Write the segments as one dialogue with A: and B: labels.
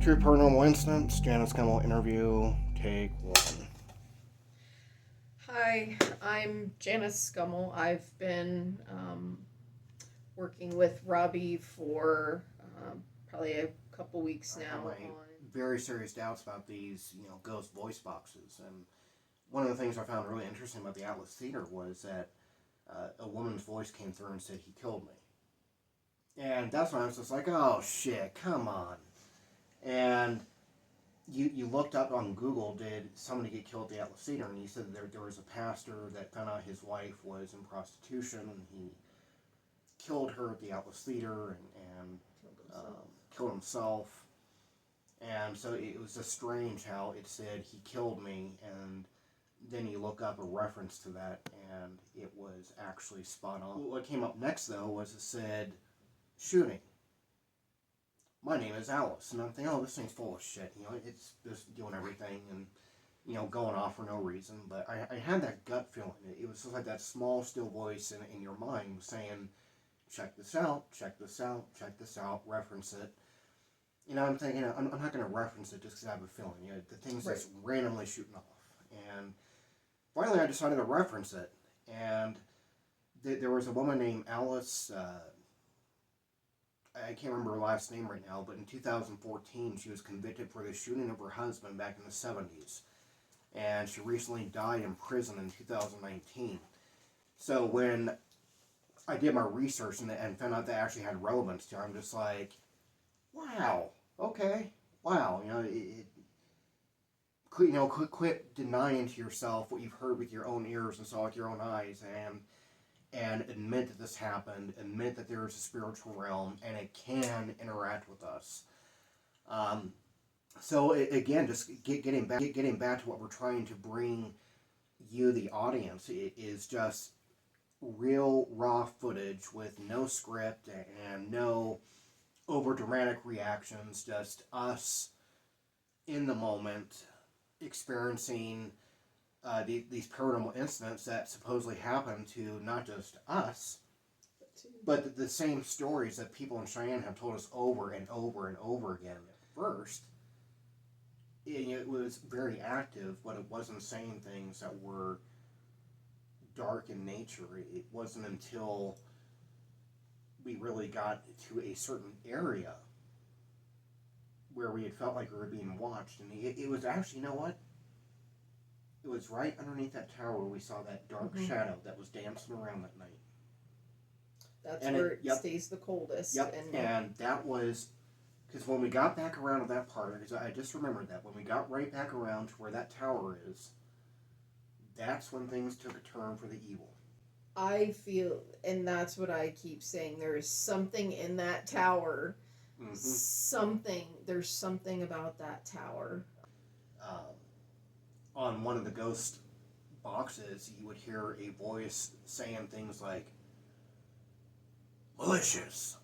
A: True paranormal incidents, Janis Gummel interview, take one.
B: Hi, I'm Janis Gummel. I've been working with Robby for probably a couple weeks now.
A: Very serious doubts about these, ghost voice boxes. And one of the things I found really interesting about the Atlas Theater was that a woman's voice came through and said, "He killed me." And that's when I was just like, oh shit, come on. And you looked up on Google, did somebody get killed at the Atlas Theater? And you said that there was a pastor that found out his wife was in prostitution, and he killed her at the Atlas Theater and killed himself. And so it was just strange how it said, "He killed me," and then you look up a reference to that, and it was actually spot on. What came up next, though, was it said, "Shooting. My name is Alice." And I'm thinking, oh, this thing's full of shit. It's just doing everything and, going off for no reason. But I had that gut feeling. It was just like that small, still voice in your mind saying, check this out, check this out, check this out, reference it. I'm thinking, I'm not going to reference it just because I have a feeling. The thing's just randomly shooting off. And finally, I decided to reference it. And there was a woman named Alice, I can't remember her last name right now, but in 2014, she was convicted for the shooting of her husband back in the 70s. And she recently died in prison in 2019. So when I did my research and found out that actually had relevance to her, I'm just like, wow, okay, wow, quit denying to yourself what you've heard with your own ears and saw with your own eyes, and admit that this happened, admit that there is a spiritual realm, and it can interact with us. So again, just getting back to what we're trying to bring you, the audience, it is just real raw footage with no script and no over dramatic reactions, just us in the moment experiencing these paranormal incidents that supposedly happen to not just us, but the same stories that people in Cheyenne have told us over and over and over again. At first, it was very active, but it wasn't saying things that were dark in nature. It wasn't until we really got to a certain area where we had felt like we were being watched. And it was actually, you know what? It was right underneath that tower where we saw that dark shadow that was dancing around that night.
B: That's where it stays the coldest.
A: Yep, and that was, because when we got back around to that part, because I just remembered that, when we got right back around to where that tower is, that's when things took a turn for the evil.
B: I feel, and that's what I keep saying, there is something in that tower. There's something about that tower.
A: On one of the ghost boxes, you would hear a voice saying things like, "malicious,"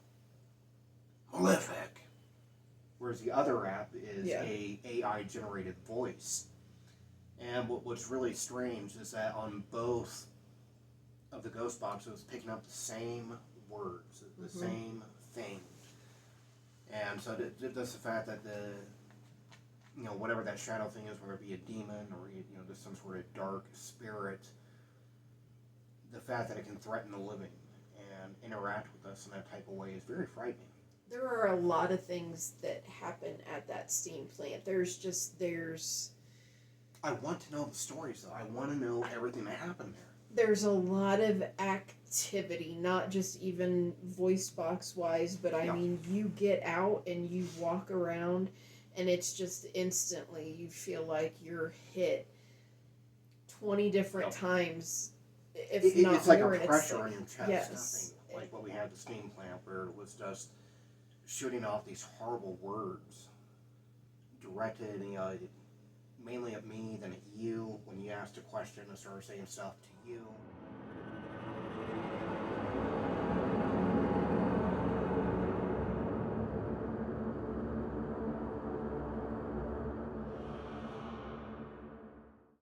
A: "malefic," whereas the other app is a AI generated voice. And what's really strange is that on both of the ghost boxes, picking up the same words, the same thing. And so just the fact that whatever that shadow thing is, whether it be a demon or, just some sort of dark spirit, the fact that it can threaten the living and interact with us in that type of way is very frightening.
B: There are a lot of things that happen at that steam plant.
A: I want to know the stories, though. I want to know everything that happened there.
B: There's a lot of activity, not just even voice box wise, but I mean, you get out and you walk around, and it's just instantly you feel like you're hit 20 different times, if not
A: it's like
B: more.
A: A pressure on your chest.
B: Yes.
A: Nothing like what we had at the steam plant, where it was just shooting off these horrible words directed, mainly at me, then at you. When you asked a question, I started saying stuff to you.